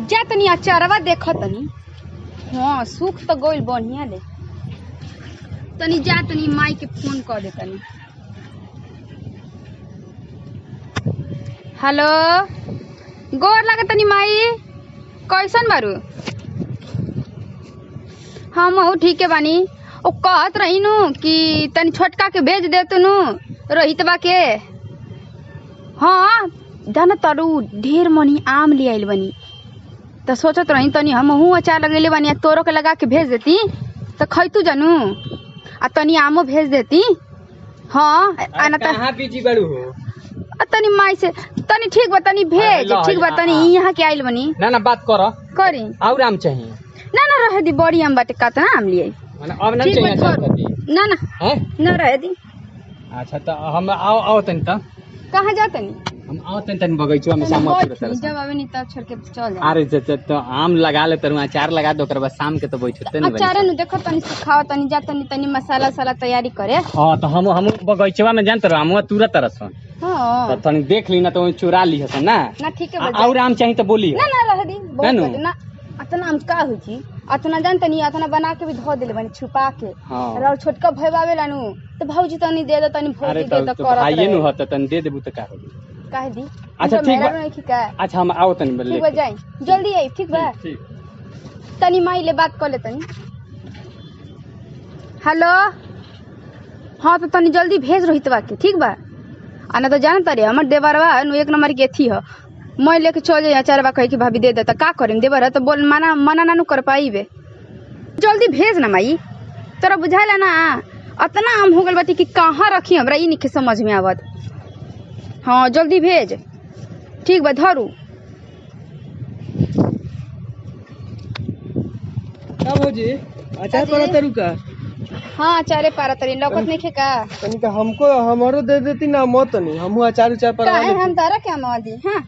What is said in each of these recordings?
जा तनी अचारवा देख तनी। हाँ सुख तो गोइल बढ़िया ले। तनी जा तनी माई के फोन कर दे तनी। हेलो गोर लगे तनी माई, कैसन बारू? हम ठीक है बानी। ओ कहत रही नु कि तनी छोटका के भेज दे तू रोहितबा के। हाँ जाना तारू ढेर मनी आम ले आइल बनी तो सोचत रही तनी हमहू अचार लगेले बानी, तोरो के लगा के भेज देती तो खैतू जानू, आ तनी आमो भेज देती। हाँ आना कहाँ बिजी बड़ू हो? तनी माई से तनी ठीक बा, तनी भेज ठीक बा। तनी यहाँ के आइल बनी ना बात करी और आम चाहिए ना रहे दी बड़ी आम बाटे कितना आम लिए अब ना चाहिए ना रहे दी। अच्छा तो हम आओ तनी तब कहाँ जा तनी? हम आओ तनी बगीचवा में शाम जब आवे नहीं तब छोड़ के चल जा। अरे तो आम लगा ले तरू, अचार लगा दो, ओकर बाद शाम के तो बैठते नहीं अचार नु देखो तनी खाओ, तनी जा तनी मसाला साला तैयारी करे। हां तो हम बगीचवा में जानत रहो हम तुरंत तरसन। हां तो तनी देख ली ना तो चुरा ली हसन ना ठीक है। और आम चाहिए तो बोली ना रह दी बहुत ना अतना आम का होई छी अतना जानत नहीं, अतना बना के भी धो देले बनी छुपा के। और छोटका भैबावे लानु तो भौजी तनी दे दो, तनी भौजी दे दो कर भाई नु होत तनी दे देबू त का होई काहे दी। अच्छा ठीक बा। अच्छा हम आओ तनी बोले ठीक बा, जाई जल्दी आई ठीक बा। तनी माई ले बात कर ले तनी। हेलो हाँ तो तनी जल्दी भेज रोहितवा के ठीक बा। आना तो जानता रे हमर देवरवा नु एक नंबर के थी ह, मैं लेके चल जाई अचारवा कह के भाभी दे देता का करें देवर तो बोल मना ना कर पाईबे। जल्दी भेज ना माई, तोरा बुझाइला ना अतना आम हो गल बाटी कि कहाँ रखी हमरा ई नहीं समझ में आवत। हाँ जल्दी भेज ठीक बा धरू। का भौजी अचार पर तरू का? हाँ अचारे पारा तरी लौकत नहीं खेका तनी का हमको हमरो दे देती ना मत नहीं हमहू अचार पर काहे हम तारा क्या मवादी। हाँ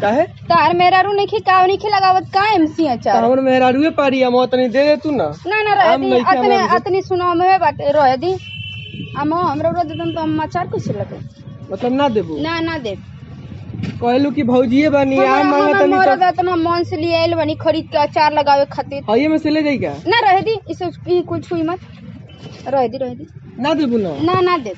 काहे तार मेरा रू नहीं खिका नहीं खिलागावत का एमसी अचार हमर मेहरारुए पारी हम तनी दे दे तू ना ना रह दी अतनी सुनो में बात रह दी हम हमरा रो दे तो हम अचार कुछ लगे मतलब ना देबू ना दे कहलू कि भौजीए बनी आम मांगा तनी तो इतना मन से लिए आइल बनी खरीद के अचार लगावे खातिर। हइए में से ले जाई का? ना रह दी इसे कुछ छुई मत रह दी ना देबू ना दे।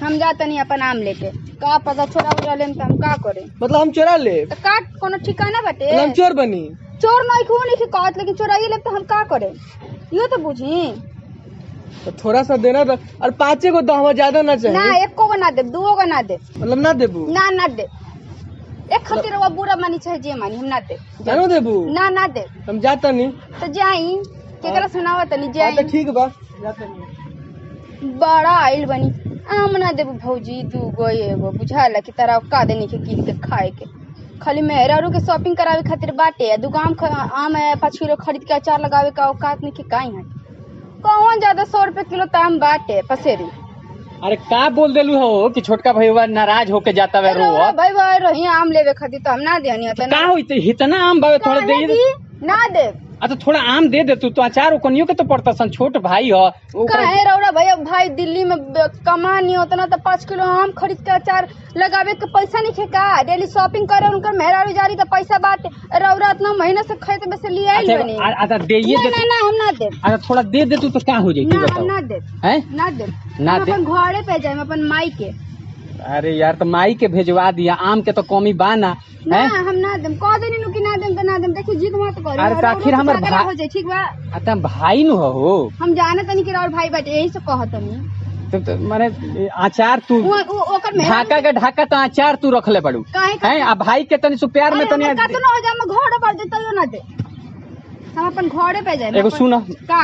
हम जाते नहीं अपन आम लेके का पता छोड़ा उड़ा लेम तो हम का करे? मतलब हम चोरा ले तो का कोनो ठिकाना बाटे? हम चोर बनी? चोर नहीं खूब नहीं कहत लेकिन चोराइए ले तो हम का करे यो तो बुझी। तो थोड़ा सा देना और पांचे को हम ज्यादा ना चाहिए ना एको को ना दे दुओ को ना दे मतलब ना देबू ना दे एक खातिर वो बुरा मानी चाहे जे मानी हम ना दे जानो देबू ना दे हम जाता नहीं तो जाई केकरा सुनावा तनी जाई तो ठीक बा जाता नहीं। बड़ा आइल बनी आम ना देबू भौजी दू गो एगो बुझाला कि तारा का देनी के कीन के खाए के खाली मेहरारू के शॉपिंग करावे खातिर बाटे दुगो आम 5 किलो खरीद के अचार लगावे का औकात नहीं के काई है कौन ज्यादा 100 रुपए किलो ताम बाटे पसेरी। अरे का बोल देलू हो कि छोटका भैया नाराज होके जाता है रो भाई रही आम लेवे खातिर तो हम ना देनी तो का होई इतना आम बावे थोड़ा दे ना दे। अच्छा थोड़ा आम दे दे तू तो अचार ओकनियो के तो पड़ता सन छोट भाई हो काहे रौरा भैया भाई दिल्ली में कमा नहीं होता ना तो 5 किलो आम खरीद के अचार लगावे के पैसा नहीं खेका डेली शॉपिंग करे उनकर मेहरारू जारी तो पैसा बात रौरा इतना महीना से खरीद में से लिए आइल बनी। अच्छा दे ना हम ना दे। अच्छा थोड़ा दे दे तू तो क्या हो जाएगी बताओ? ना दे हैं ना दे अपन घरे पे जाए अपन माई के। अरे यार तो माई के भेजवा दिया आम के तो कमी बा ना हम ना देम कह देनी नु कि ना देम तो ना देम देखियो जिद मत करो। अरे आखिर हमर भाई हो जाए ठीक बा अच्छा भाई नु हो हम जाने तनी कि और भाई बाटे यही से कहत नहीं तो माने अचार तू ओकर ढाका के ढाका तो अचार तू रख ले पड़ू हैं आ भाई के तनी सु प्यार में तनी कतनो हो जा हम घर पर देतयो ना दे हम अपन घरे पे जाए। एगो सुन का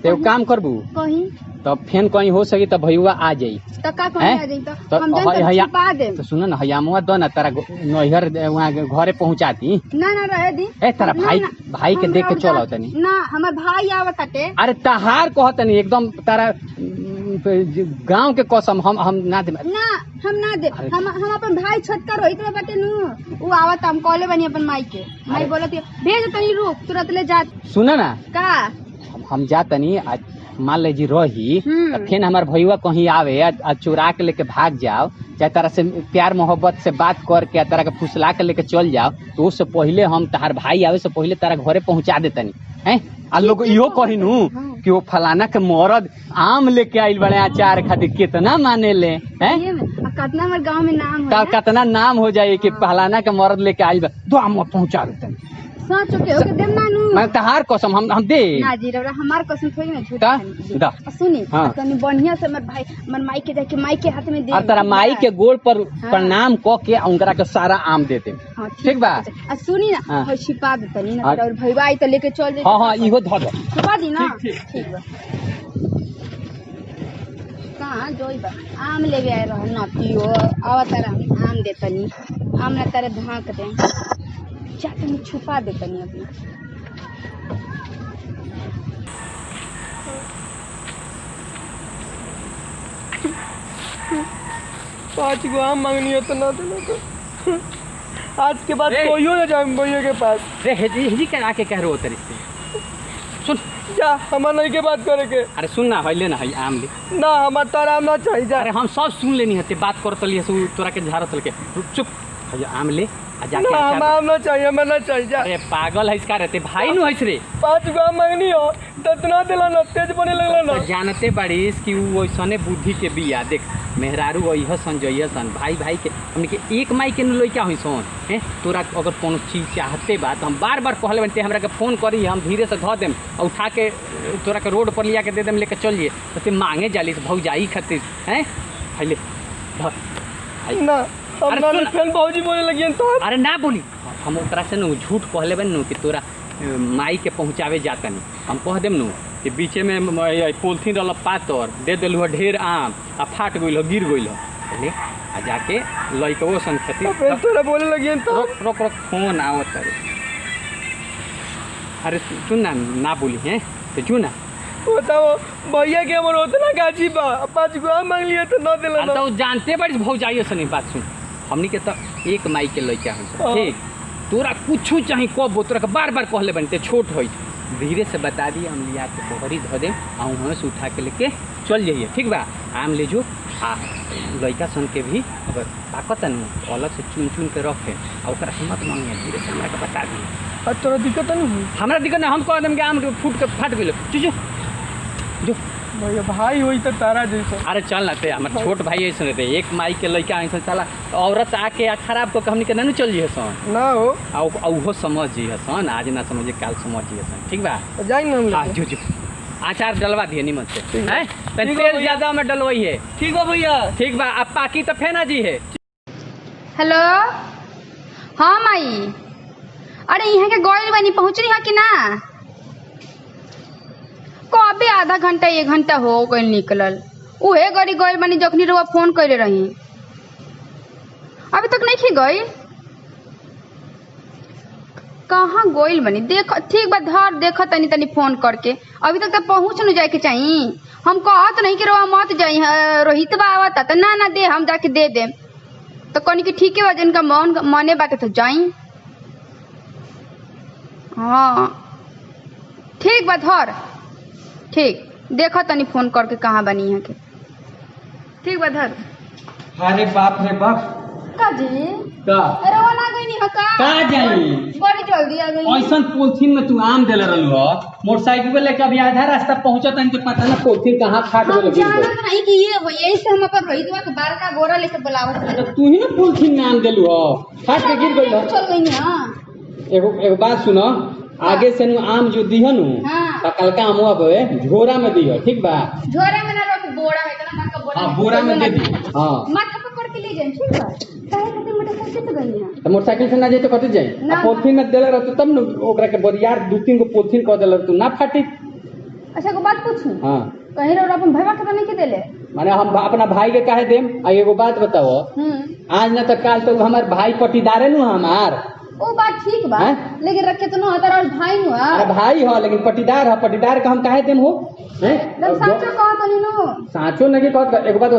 एगो काम करबू कहीं तो फेन कहीं हो सकी तो भैया आ जाई तो का कहीं आ जाई तो हम जन छिपा दे तो सुन ना हयामुआ दो ना तारा नैहर वहां घरे पहुंचाती ना रह दी ए तारा भाई के देख के चल तनी ना हमर भाई आवत हटे। अरे तहार कहतनी एकदम तारा गांव के कसम हम ना दे ना हम ना दे हम अपन भाई छोटका रोहित में बाटे नु वो आवत हम कहले बनी अपन माई के माई बोलत भेज तनी रुक तुरंत ले जा। सुना ना का हम जातनी मान लीजिए रही तो फिर हमार भैया कहीं आवे चुरा के लेके भाग जाओ चाहे तारा से प्यार मोहब्बत से बात करके तारा के फुसला के लेके चल जाओ तो उससे पहले हम तहार भाई आवे से पहले तारा घरे पहुंचा देतनी हैं। आ लोग इहो कहिनू कि वो फलाना के मरद आम लेके आइल बड़े अचार खातिर कितना माने ले हैं। कितना हमारे गांव में नाम हो कितना नाम हो जाए कि फलाना के मरद लेके आइल बा तो हम पहुंचा देतनी। सच ओके देम नानू मैं तहार कसम हम दे ना जी रौरा हमार कसम थोड़ी ना झूठ दा सुनी हाँ। तनी बढ़िया से हमर भाई मन माई के जाके माई के हाथ में दे और तारा माई के गोल पर प्रणाम क के उनकरा के सारा आम दे दे। हाँ, ठीक बा आ सुनी ना हाँ। हो छिपा दे तनी ना और भईवा आई त लेके चल जाई। हां इहो ध दो छिपा दी ना ठीक, ठीक बा। कहां जोई बा आम लेवे आए रह ना पियो आवा तारा आम दे तनी आम ना तारे धाक दे जा तनी छुपा दे तनी अपना। 5 गो आम मांगनी है तो ना देना तो आज के बाद कोई ना जाए भैया के पास। रे हेजी के आके कह रहे हो तेरे से सुन जा हमार नहीं के बात करे के। अरे सुन ना हइले ना हई आम ले ना हमार तारा आम ना चाहिए जा। अरे हम सब सुन लेनी हते बात करत लिए से तोरा के झारत के चुप हई आम ले आ जाके ना हमार आम ना चाहिए हमार ना चाहिए जा। अरे पागल है इसका रहते भाई नु हइस रे 5 गो आम मांगनी हो तो इतना दिला ना तेज बने लगला ना। तो जानते बाड़ीस कि वो ओइसने बुद्धि के बिया देख मेहरारू अइह सन जइह सन भाई भाई के हमने के एक माई के लइका होई सन हैं। तोरा अगर कोनो चीज चाहते बा तो हम बार बार कहले बनते हमरा के फोन करी हम धीरे से ध देम और उठा के तोरा के रोड पर लिया के दे देम लेके चल लिए तो ते मांगे जाली से भौजाई खातिर हैं हइले ध ना हम अरे ना सुन। फिर भौजी बोले लगी तो अरे ना बोली हम ओकरा से नु झूठ कहले बन नु कि तोरा माई के पहुँचावे जातनी हम कह देम नु कि बीचे में पोलथीन रहा पातर दे दिलू ढेर आम आ फाट गइल गिर गइल ले आ जाके लइकवो सन खेती फिर तोरा बोले लगी तो रोक रोक रोक फोन आवत रे। अरे सुन ना ना बोली हैं तो जो ना बताओ भैया के हमर उतना गाजी बा 5 गो आम मांग लिया तो ना दिला ना। तो जानते बड़ी भौजाइयो सनी बात सुन हमनी के तो एक माई के लइका हो ठीक तोरा कुछ चाहे कब तोरा के बार बार कहले बनते छोट होई धीरे से बता दिए हम लिया के पोखरी धो देम आ वहाँ से उठा के लेके चल जाइए ठीक बा। आम ले जो आ लइका सन के भी अगर ताकत न अलग से चुन चुन के रखे आ ओकरा से मत मांगिए धीरे से हमरा के बता दिए। और तोरा दिक्कत नहीं हुई हमरा दिक्कत नहीं हम कह देम कि आम फूट के फाट गेलो जो जो भैया भाई हुई तो तारा जैसा। अरे चल ना ते हमार छोट भाई ऐसे रहते एक माई के लइका ऐसे चला औरत आके आ खराब को हमनी के ना चल जी सन ना हो आ उहो समझ जी सन आज ना समझे काल समझ जी सन ठीक बा। तो जाई ना हम हाँ लेके। जो अचार डलवा दिए निमन से ठीक है। हैं तनी ठीक है तेल भैया। ज्यादा में डलवाई है ठीक हो भैया। ठीक बा अब पाकी तो फेना जी है। हेलो हाँ माई अरे यहाँ के गोइल बनी पहुँच रही है कि ना कबे आधा घंटा 1 घंटा हो गई निकलल उहे गड़ी गोइल बनी जखनी रुआ फोन करे रही अभी तक नहीं खी गई कहाँ गोइल बनी देख ठीक बा धर देख तनी तनी फोन करके अभी तक तो पहुँच न जाए के चाहिए। हम कहत नहीं कि रुआ मत जाई रोहितबा आवता तो ना दे हम जाके दे देम तो कनी कि ठीक है बा जिनका मने बाटे तो जाई। हाँ ठीक बा धर ठीक देखो तनी फोन करके कहाँ बनी यहाँ के ठीक बा धर। अरे बाप रे बाप का जी का अरे वो ना गई नहीं का जाई बड़ी जल्दी आ गई ऐसा पोलथीन में तू आम देले रहलू हो मोटरसाइकिल पे लेके अभी आधा रास्ता पहुंचत नहीं तो पता ना पोलथीन कहाँ फाट हम गेल जानत नहीं कि ये हो यही से हम अपन रोहितवा के बार का गोरा लेके बुलावत रहे तो तू ही ना पोलथीन में आम देलू हो फाट के गिर गइल हो। चल गई हां एगो बात सुनो आगे से नु आम जो दिहनु हाँ। तो कलका आम बे झोरा में दियो ठीक बा। झोरा में ना रख बोरा में इतना बड़का बोरा हां बोरा में दे दी हां माथा पकड़ के ले जाए ठीक बा काहे खातिर मोटरसाइकिल से गई हां तो मोटरसाइकिल से ना जाए तो कटे जाए ना। पोलथीन में देले रहतू तब न ओकरा के बरियार 2-3 गो पोलथीन क देले तू ना फाटी। अच्छा को बात पूछूं हां कहीं रो अपन भैया के तो नहीं के देले माने हम अपना भाई के काहे देम आ एगो बात बताओ आज ना तो काल तो हमार भाई पटीदारे नु हमार वो बात ठीक बा हैं? लेकिन रखे तो ना तारा भाई नु अरे भाई हो लेकिन पटीदार हो पटीदार का हम काहे देम हो हैं एकदम साचो कहत नहीं नो साचो नहीं कहत एगो बात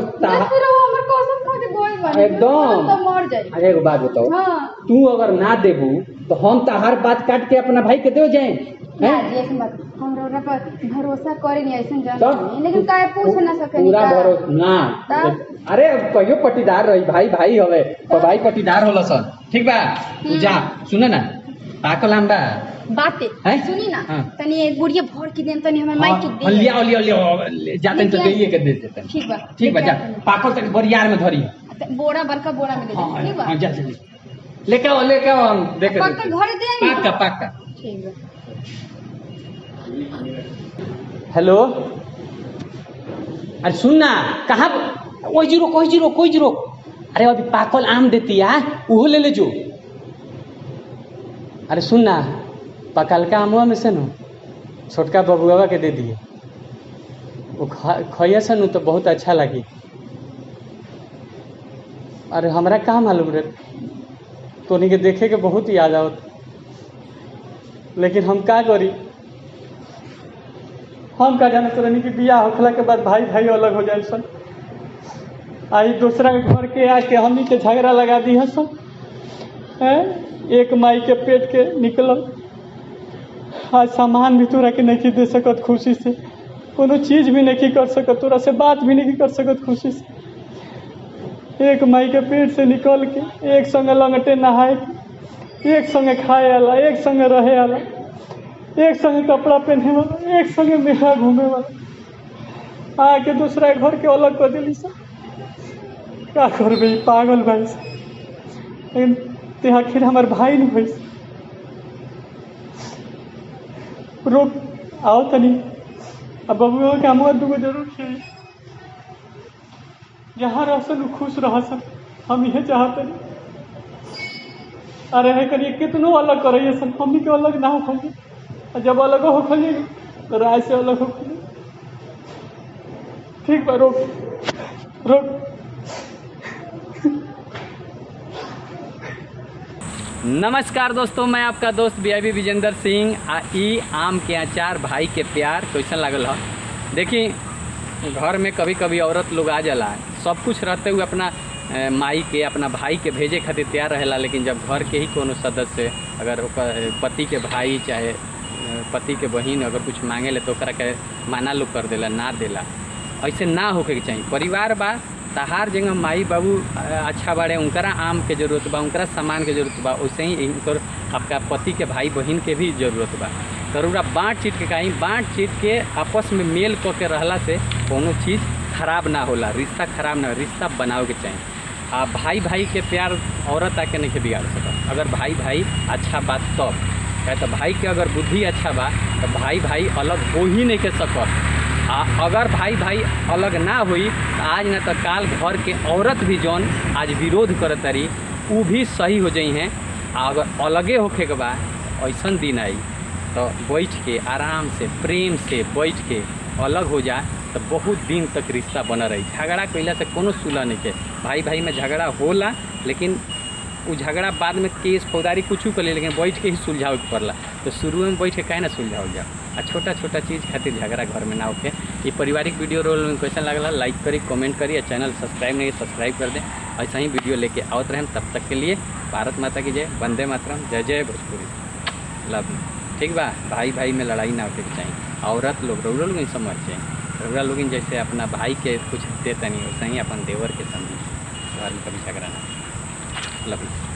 फिर वो हमर कसम खा के गोल बन एकदम। तो मर जाई। अरे एगो बात बताओ हां तू अगर ना देबू तो हम तो हर बात काट के अपना भाई के दे जाए ना जी ऐसे मत हम रौरा पर भरोसा करे नहीं ऐसे जान तब लेकिन काहे पूछ ना सके पूरा भरोसा ना। अरे कहियो पट्टीदार रही, भाई भाई हवे तो भाई पट्टीदार होला सन, ठीक बा। तू जा, सुन ना पाकल आम बा बाते हैं? सुनी ना हाँ। तनी एक गुड़िया भर के देन तनी हमर माई के दे लिया जाते तो देइए के दे देते। ठीक बा जा, पाकल तक बरियार में धरी। बोरा बड़का बोरा में दे दे ठीक बा। हां जा जल्दी लेके आओ हम देख के पक्का घर दे आई पक्का। ठीक बा। हेलो, अरे सुन ना, कहाँ कोई जीरो। अरे अभी पाकल आम देती है, वो ले ले जो। अरे सुन ना, पकल का आमवा में से न छोटका बबुआ के दे दिए, वो खइया से न तो बहुत अच्छा लगी। अरे हमरा कहाँ मालूम रे, तोनी के देखे के बहुत याद आवत, लेकिन हम का करी, हम का जाने तोरनी के बियाह होखला के बाद भाई भाई अलग हो जाए सन। आई दूसरा के घर के आके हमनी के झगड़ा लगा दी है सन। एक माई के पेट के निकलल, आज सामान भी तोरा के नहीं दे सकत खुशी से, कोनो चीज भी नहीं कर सकत, तोरा से बात भी नहीं कर सकत खुशी से। एक माई के पेट से निकल के एक संगे लंगटे नहाए, एक संगे खाए वाला, एक संगे रहे वाला, एक संगे कपड़ा पहने वाला, एक संगे मेला घूमे वाला, आके दूसरा घर के अलग कर दिली सब। क्या करबे, पागल भाई से। लेकिन ते आखिर हमार भाई नहीं भाई। रोक आओ तनी, अब बबुआ के हमार दुगो जरूर चाहिए, जहाँ रहसन खुश रहसन, हम यह चाहते नहीं। अरे है करिए कितनों अलग करिए सन, हमनी के अलग ना हो, जब अलग हो खोलिए तो राय से अलग हो खोलिए। ठीक बा, रोक। नमस्कार दोस्तों, मैं आपका दोस्त VIP विजेंद्र सिंह। ई आम के अचार भाई के प्यार कैसा लागल है। देखिए, घर में कभी कभी औरत लोग आ जाला, सब कुछ रहते हुए अपना माई के, अपना भाई के भेजे खातिर तैयार रहेला, लेकिन जब घर के ही कोनो सदस्य, अगर पति के भाई चाहे पति के बहन अगर कुछ मांगे ले तो ओकरा के माना लोग कर देला, ना देला। ऐसे ना होके के चाहिए। परिवार बा, तहार जगह माई बाबू अच्छा बाड़े, उनकरा आम के जरूरत बा, उनकरा सामान के जरूरत बा, वैसे ही इनकर आपका पति के भाई बहन के भी जरूरत बा। जरूरा बाँट चीट के कहीं, बाँट चीट के आपस में मेल क के रहला से कोनो चीज़ खराब ना होला, रिश्ता खराब ना, रिश्ता बनावे के चाहिए। भाई भाई के प्यार औरत आके नहीं बिगाड़ सकता। अगर भाई भाई अच्छा बात तब क्या, तो भाई के अगर बुद्धि अच्छा बा तो भाई भाई अलग हो ही नहीं के सकत। अगर भाई भाई अलग ना हुई तो आज ना तो काल घर के औरत भी जौन आज विरोध करत रही वो भी सही हो जाई हैं। अगर अलगे होखे के बा ऐसा दिन आई तो बैठ के आराम से प्रेम से बैठ के अलग हो जाए तो बहुत दिन तक रिश्ता बना रही। झगड़ा कैला से कोनो सुलह नहीं के, भाई भाई में झगड़ा होला, लेकिन वो झगड़ा बाद में केस फौजदारी कुछ कर ले, लेकिन बैठ के ही सुलझावे के पड़ला। तो शुरू में बैठ के काहे ना सुलझाओ जाओ, और छोटा छोटा चीज़ खातिर झगड़ा घर में ना होके। ये पारिवारिक वीडियो रोल में कैसा लगला लाइक करी, कमेंट करी, और चैनल सब्सक्राइब नहीं सब्सक्राइब कर दें। ऐसा ही वीडियो लेके आवत रहें। तब तक के लिए भारत माता की जय, वंदे मातरम, जय जय भोजपुरी, लव यू। ठीक बा, भाई भाई में लड़ाई ना होके चाहिए। औरत लोग रउरा लोग समझ चाहिए, रउरा लोग जैसे अपना भाई के कुछ देते नहीं वैसे ही अपन देवर के समझ, घर में कभी झगड़ा ना। Love you.